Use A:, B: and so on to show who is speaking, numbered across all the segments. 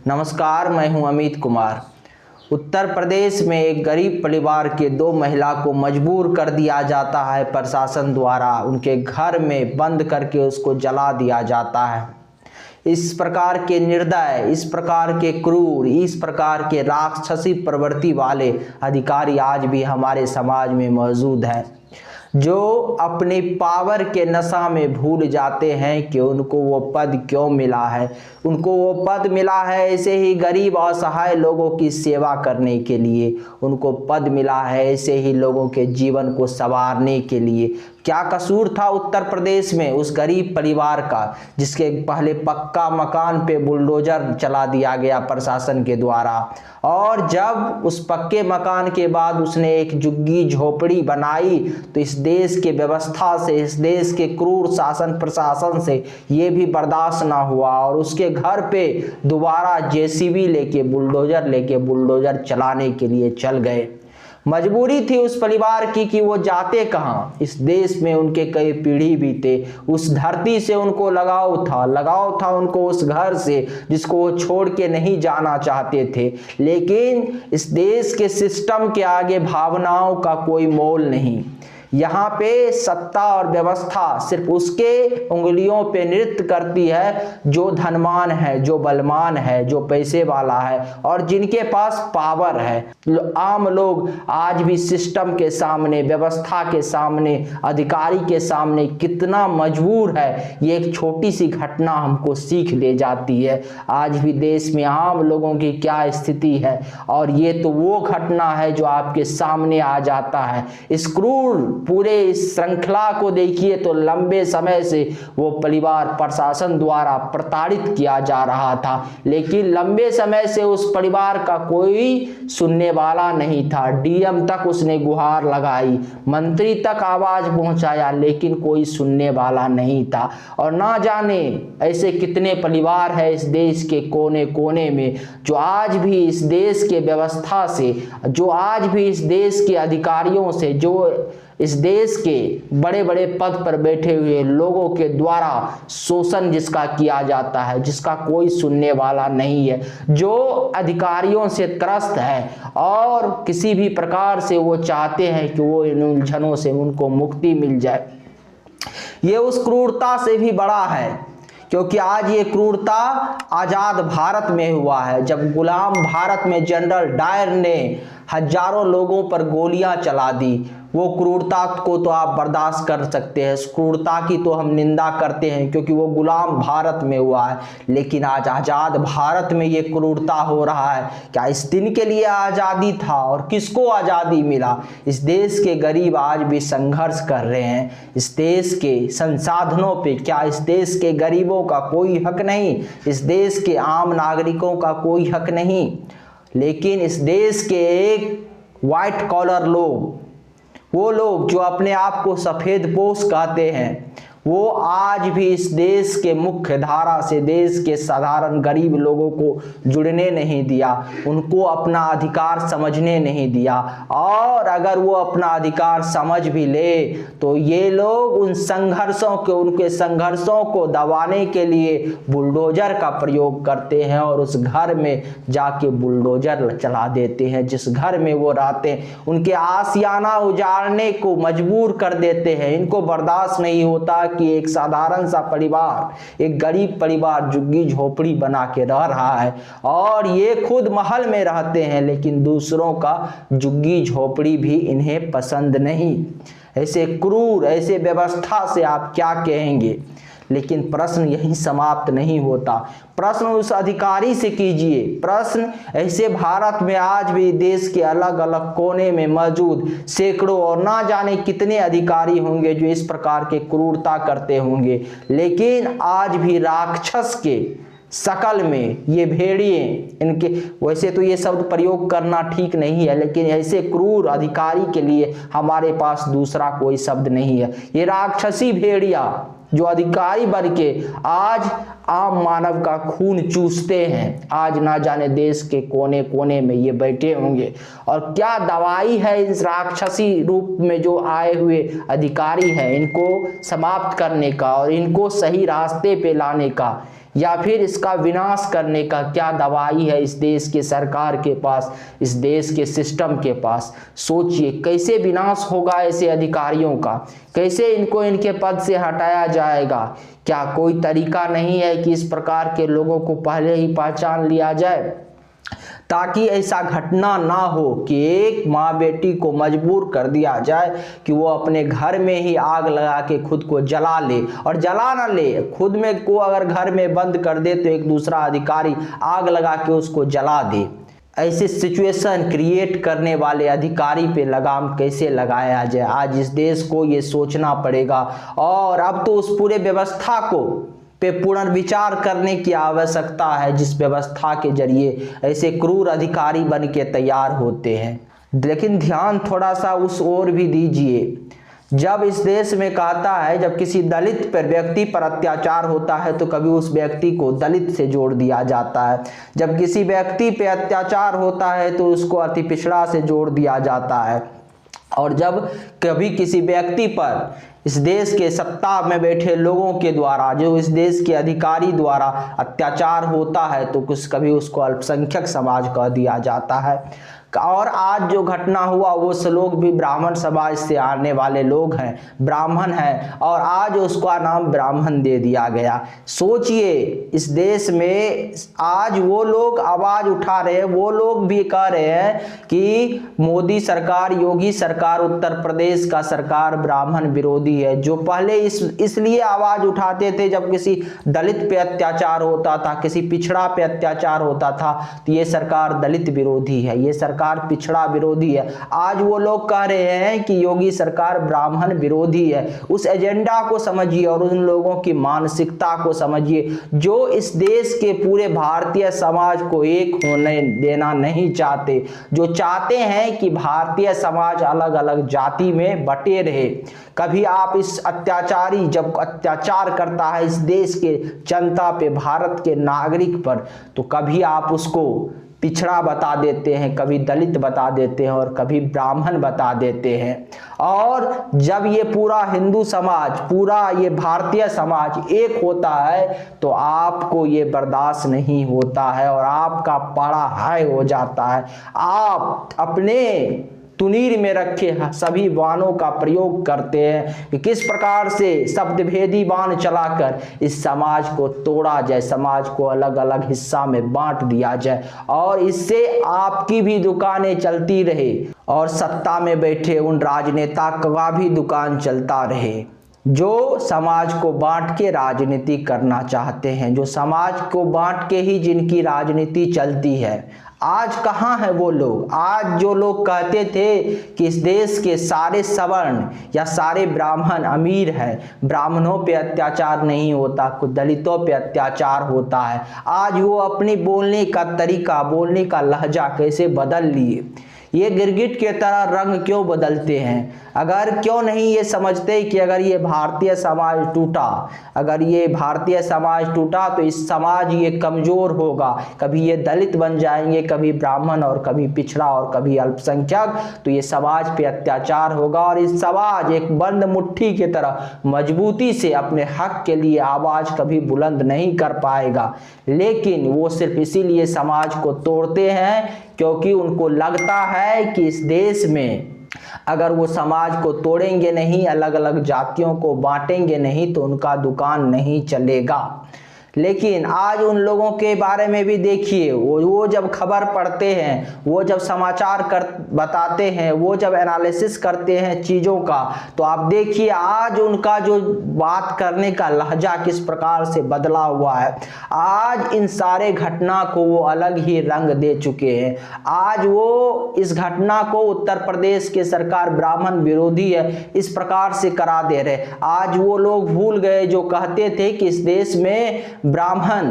A: नमस्कार, मैं हूं अमित कुमार। उत्तर प्रदेश में एक गरीब परिवार के दो महिला को मजबूर कर दिया जाता है प्रशासन द्वारा। उनके घर में बंद करके उसको जला दिया जाता है। इस प्रकार के निर्दय, इस प्रकार के क्रूर, इस प्रकार के राक्षसी प्रवृत्ति वाले अधिकारी आज भी हमारे समाज में मौजूद हैं, जो अपनी पावर के नशा में भूल जाते हैं कि उनको वो पद क्यों मिला है। उनको वो पद मिला है ऐसे ही गरीब असहाय लोगों की सेवा करने के लिए। उनको पद मिला है ऐसे ही लोगों के जीवन को संवारने के लिए। क्या कसूर था उत्तर प्रदेश में उस गरीब परिवार का, जिसके पहले पक्का मकान पे बुलडोजर चला दिया गया प्रशासन के द्वारा, और जब उस पक्के मकान के बाद उसने एक झुग्गी झोपड़ी बनाई तो इस देश के व्यवस्था से, इस देश के क्रूर शासन प्रशासन से ये भी बर्दाश्त ना हुआ और उसके घर पे दोबारा जेसीबी लेके, बुलडोजर लेके बुलडोजर चलाने के लिए चल गए। मजबूरी थी उस परिवार की कि वो जाते कहाँ। इस देश में उनके कई पीढ़ी बीते, उस धरती से उनको लगाव था उनको उस घर से, जिसको वो छोड़ के नहीं जाना चाहते थे। लेकिन इस देश के सिस्टम के आगे भावनाओं का कोई मोल नहीं। यहाँ पे सत्ता और व्यवस्था सिर्फ उसके उंगलियों पे नृत्य करती है जो धनवान है, जो बलवान है, जो पैसे वाला है और जिनके पास पावर है। आम लोग आज भी सिस्टम के सामने, व्यवस्था के सामने, अधिकारी के सामने कितना मजबूर है, ये एक छोटी सी घटना हमको सीख ले जाती है। आज भी देश में आम लोगों की क्या स्थिति है, और ये तो वो घटना है जो आपके सामने आ जाता है। इस क्रूर पूरे इस श्रृंखला को देखिए तो लंबे समय से वो परिवार प्रशासन द्वारा प्रताड़ित किया जा रहा था, लेकिन लंबे समय से उस परिवार का कोई सुनने वाला नहीं था। डीएम तक उसने गुहार लगाई, मंत्री तक आवाज पहुंचाया, लेकिन कोई सुनने वाला नहीं था। और ना जाने ऐसे कितने परिवार है इस देश के कोने कोने में जो आज भी इस देश के व्यवस्था से, जो आज भी इस देश के अधिकारियों से, जो इस देश के बड़े बड़े पद पर बैठे हुए लोगों के द्वारा शोषण जिसका किया जाता है, जिसका कोई सुनने वाला नहीं है, जो अधिकारियों से त्रस्त है और किसी भी प्रकार से वो चाहते हैं कि वो इन उलझनों से उनको मुक्ति मिल जाए। ये उस क्रूरता से भी बड़ा है, क्योंकि आज ये क्रूरता आजाद भारत में हुआ है, जब गुलाम भारत में जनरल डायर ने हजारों लोगों पर गोलियां चला दी। वो क्रूरता को तो आप बर्दाश्त कर सकते हैं, क्रूरता की तो हम निंदा करते हैं क्योंकि वो गुलाम भारत में हुआ है, लेकिन आज आजाद भारत में ये क्रूरता हो रहा है। क्या इस दिन के लिए आज़ादी था और किसको आज़ादी मिला? इस देश के गरीब आज भी संघर्ष कर रहे हैं। इस देश के संसाधनों पे क्या इस देश के गरीबों का कोई हक नहीं? इस देश के आम नागरिकों का कोई हक नहीं? लेकिन इस देश के एक व्हाइट कॉलर लोग, वो लोग जो अपने आप को सफेद पोश कहते हैं, वो आज भी इस देश के मुख्य धारा से, देश के साधारण गरीब लोगों को जुड़ने नहीं दिया, उनको अपना अधिकार समझने नहीं दिया। और अगर वो अपना अधिकार समझ भी ले तो ये लोग उन संघर्षों को, उनके संघर्षों को दबाने के लिए बुलडोजर का प्रयोग करते हैं और उस घर में जाके बुलडोजर चला देते हैं जिस घर में वो रहते हैं। उनके आशियाना उजाड़ने को मजबूर कर देते हैं। इनको बर्दाश्त नहीं होता कि एक साधारण सा परिवार, एक गरीब परिवार झुग्गी झोपड़ी बना के रह रहा है और ये खुद महल में रहते हैं, लेकिन दूसरों का झुग्गी झोपड़ी भी इन्हें पसंद नहीं। ऐसे क्रूर, ऐसे व्यवस्था से आप क्या कहेंगे? लेकिन प्रश्न यहीं समाप्त नहीं होता। प्रश्न उस अधिकारी से कीजिए, प्रश्न ऐसे भारत में आज भी देश के अलग अलग कोने में मौजूद सैकड़ों और ना जाने कितने अधिकारी होंगे जो इस प्रकार के क्रूरता करते होंगे, लेकिन आज भी राक्षस के शकल में ये भेड़िए, इनके वैसे तो ये शब्द प्रयोग करना ठीक नहीं है, लेकिन ऐसे क्रूर अधिकारी के लिए हमारे पास दूसरा कोई शब्द नहीं है। ये राक्षसी भेड़िया जो अधिकारी बन के आज आम मानव का खून चूसते हैं, आज ना जाने देश के कोने कोने में ये बैठे होंगे। और क्या दवाई है इस राक्षसी रूप में जो आए हुए अधिकारी हैं, इनको समाप्त करने का और इनको सही रास्ते पे लाने का? या फिर इसका विनाश करने का क्या दवाई है इस देश के सरकार के पास, इस देश के सिस्टम के पास। सोचिए कैसे विनाश होगा ऐसे अधिकारियों का, कैसे इनको इनके पद से हटाया जाएगा। क्या कोई तरीका नहीं है कि इस प्रकार के लोगों को पहले ही पहचान लिया जाए, ताकि ऐसा घटना ना हो कि एक माँ बेटी को मजबूर कर दिया जाए कि वो अपने घर में ही आग लगा के खुद को जला ले, और जला ना ले, खुद में को अगर घर में बंद कर दे तो एक दूसरा अधिकारी आग लगा के उसको जला दे। ऐसे सिचुएशन क्रिएट करने वाले अधिकारी पे लगाम कैसे लगाया जाए, आज इस देश को ये सोचना पड़ेगा। और अब तो उस पूरे व्यवस्था को पे पुनर्विचार करने की आवश्यकता है, जिस व्यवस्था के जरिए ऐसे क्रूर अधिकारी बन के तैयार होते हैं। लेकिन ध्यान थोड़ा सा उस ओर भी दीजिए, जब इस देश में कहता है जब किसी दलित पर व्यक्ति पर अत्याचार होता है तो कभी उस व्यक्ति को दलित से जोड़ दिया जाता है, जब किसी व्यक्ति पे अत्याचार होता है तो उसको अति पिछड़ा से जोड़ दिया जाता है, और जब कभी किसी व्यक्ति पर इस देश के सत्ता में बैठे लोगों के द्वारा, जो इस देश के अधिकारी द्वारा अत्याचार होता है तो कभी उसको अल्पसंख्यक समाज कह दिया जाता है। और आज जो घटना हुआ वो लोग भी ब्राह्मण समाज से आने वाले लोग हैं, ब्राह्मण हैं, और आज उसका नाम ब्राह्मण दे दिया गया। सोचिए इस देश में आज वो लोग आवाज उठा रहे हैं, वो लोग भी कह रहे हैं कि मोदी सरकार, योगी सरकार, उत्तर प्रदेश का सरकार ब्राह्मण विरोधी है। जो पहले इसलिए आवाज उठाते थे जब किसी दलित पे अत्याचार होता था, किसी पिछड़ा पे अत्याचार होता था, तो ये सरकार दलित विरोधी है, ये सरकार पिछड़ा विरोधी है। आज वो लोग कह रहे हैं कि योगी सरकार ब्राह्मण विरोधी है। उस एजेंडा को समझिए और उन लोगों की मानसिकता को समझिए जो इस देश के पूरे भारतीय समाज को एक होने देना नहीं चाहते, जो चाहते हैं कि भारतीय समाज अलग अलग जाति में बटे रहे। कभी आप इस अत्याचारी जब अत्याचार करता है इस देश के जनता पे, भारत के नागरिक पर, तो कभी आप उसको पिछड़ा बता देते हैं, कभी दलित बता देते हैं और कभी ब्राह्मण बता देते हैं। और जब ये पूरा हिंदू समाज, पूरा ये भारतीय समाज एक होता है तो आपको ये बर्दाश्त नहीं होता है और आपका पारा हाय हो जाता है। आप अपने तुनीर में रखे सभी बाणों का प्रयोग करते हैं कि किस प्रकार से शब्दभेदी बाण चलाकर इस समाज को तोड़ा जाए, समाज को अलग अलग हिस्सा में बांट दिया जाए, और इससे आपकी भी दुकानें चलती रहे और सत्ता में बैठे उन राजनेता का भी दुकान चलता रहे जो समाज को बांट के राजनीति करना चाहते हैं, जो समाज को बांट के ही जिनकी राजनीति चलती है। आज कहाँ है वो लोग? आज जो लोग कहते थे कि इस देश के सारे सवर्ण या सारे ब्राह्मण अमीर हैं, ब्राह्मणों पे अत्याचार नहीं होता, कुछ दलितों पे अत्याचार होता है, आज वो अपनी बोलने का तरीका, बोलने का लहजा कैसे बदल लिए। ये गिरगिट के तरह रंग क्यों बदलते हैं? अगर क्यों नहीं ये समझते कि अगर ये भारतीय समाज टूटा, अगर ये भारतीय समाज टूटा तो इस समाज ये कमजोर होगा, कभी ये दलित बन जाएंगे, कभी ब्राह्मण और कभी पिछड़ा और कभी अल्पसंख्यक, तो ये समाज पे अत्याचार होगा और इस समाज एक बंद मुट्ठी की तरह मजबूती से अपने हक के लिए आवाज कभी बुलंद नहीं कर पाएगा। लेकिन वो सिर्फ इसीलिए समाज को तोड़ते हैं क्योंकि उनको लगता है कि इस देश में अगर वो समाज को तोड़ेंगे नहीं, अलग अलग जातियों को बांटेंगे नहीं, तो उनका दुकान नहीं चलेगा। लेकिन आज उन लोगों के बारे में भी देखिए, वो जब खबर पढ़ते हैं, वो जब समाचार बताते हैं, वो जब एनालिसिस करते हैं चीज़ों का, तो आप देखिए आज उनका जो बात करने का लहजा किस प्रकार से बदला हुआ है। आज इन सारे घटना को वो अलग ही रंग दे चुके हैं। आज वो इस घटना को उत्तर प्रदेश के सरकार ब्राह्मण विरोधी है इस प्रकार से करा दे रहे। आज वो लोग भूल गए जो कहते थे कि इस देश में ब्राह्मण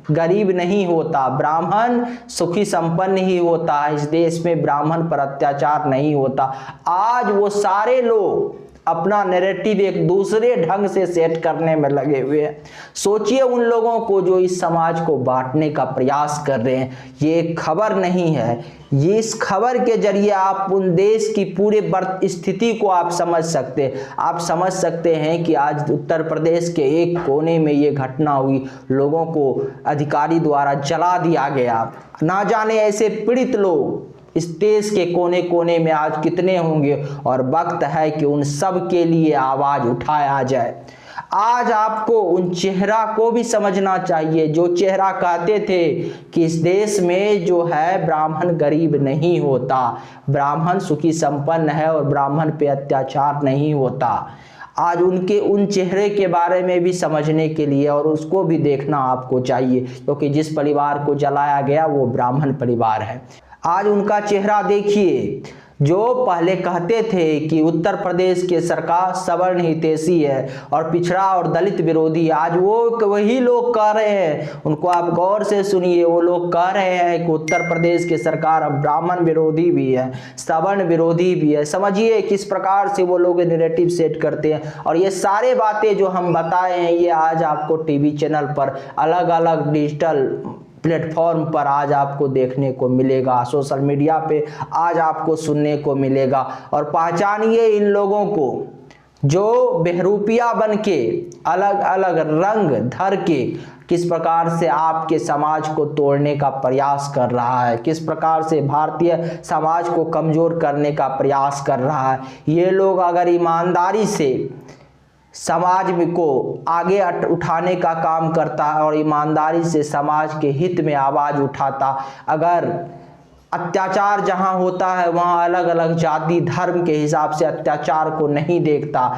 A: गरीब नहीं होता, ब्राह्मण सुखी संपन्न ही होता है, इस देश में ब्राह्मण पर अत्याचार नहीं होता। आज वो सारे लोग अपना नैरेटिव एक दूसरे ढंग से सेट करने में लगे हुए हैं। सोचिए उन लोगों को जो इस समाज को बांटने का प्रयास कर रहे हैं। ये एक खबर नहीं है, ये इस खबर के जरिए आप उन देश की पूरे स्थिति को आप समझ सकते हैं कि आज उत्तर प्रदेश के एक कोने में ये घटना हुई, लोगों को अधिकारी द्वारा जला दिया गया। ना जाने ऐसे पीड़ित लोग इस देश के कोने कोने में आज कितने होंगे, और वक्त है कि उन सब के लिए आवाज उठाया जाए। आज आपको उन चेहरा को भी समझना चाहिए जो चेहरा कहते थे कि इस देश में जो है ब्राह्मण गरीब नहीं होता, ब्राह्मण सुखी संपन्न है और ब्राह्मण पे अत्याचार नहीं होता। आज उनके उन चेहरे के बारे में भी समझने के लिए और उसको भी देखना आपको चाहिए, क्योंकि जिस परिवार को जलाया गया वो ब्राह्मण परिवार है। आज उनका चेहरा देखिए, जो पहले कहते थे कि उत्तर प्रदेश के सरकार सवर्ण हितैषी है और पिछड़ा और दलित विरोधी, आज वो वही लोग कह रहे हैं, उनको आप गौर से सुनिए, वो लोग कह रहे हैं कि उत्तर प्रदेश की सरकार अब ब्राह्मण विरोधी भी है, सवर्ण विरोधी भी है। समझिए किस प्रकार से वो लोग नैरेटिव सेट करते हैं। और ये सारे बातें जो हम बताए हैं, ये आज आपको टीवी चैनल पर अलग अलग डिजिटल प्लेटफॉर्म पर आज आपको देखने को मिलेगा, सोशल मीडिया पे आज आपको सुनने को मिलेगा। और पहचानिए इन लोगों को जो बहरूपिया बन के अलग अलग रंग धर के किस प्रकार से आपके समाज को तोड़ने का प्रयास कर रहा है, किस प्रकार से भारतीय समाज को कमजोर करने का प्रयास कर रहा है। ये लोग अगर ईमानदारी से समाज को आगे उठाने का काम करता है और ईमानदारी से समाज के हित में आवाज उठाता, अगर अत्याचार जहां होता है वहां अलग अलग जाति धर्म के हिसाब से अत्याचार को नहीं देखता,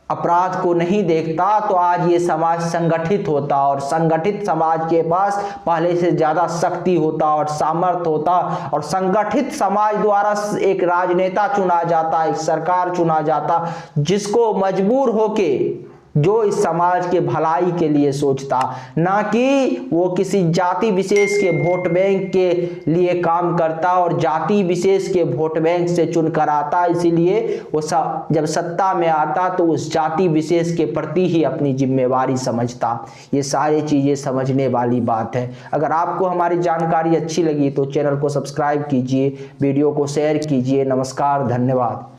A: अपराध को नहीं देखता, तो आज ये समाज संगठित होता और संगठित समाज के पास पहले से ज्यादा शक्ति होता और सामर्थ्य होता, और संगठित समाज द्वारा एक राजनेता चुना जाता, एक सरकार चुना जाता, जिसको मजबूर होके जो इस समाज के भलाई के लिए सोचता, ना कि वो किसी जाति विशेष के वोट बैंक के लिए काम करता और जाति विशेष के वोट बैंक से चुनकर आता। इसीलिए वो जब सत्ता में आता तो उस जाति विशेष के प्रति ही अपनी जिम्मेवारी समझता। ये सारी चीजें समझने वाली बात है। अगर आपको हमारी जानकारी अच्छी लगी तो चैनल को सब्सक्राइब कीजिए, वीडियो को शेयर कीजिए। नमस्कार, धन्यवाद।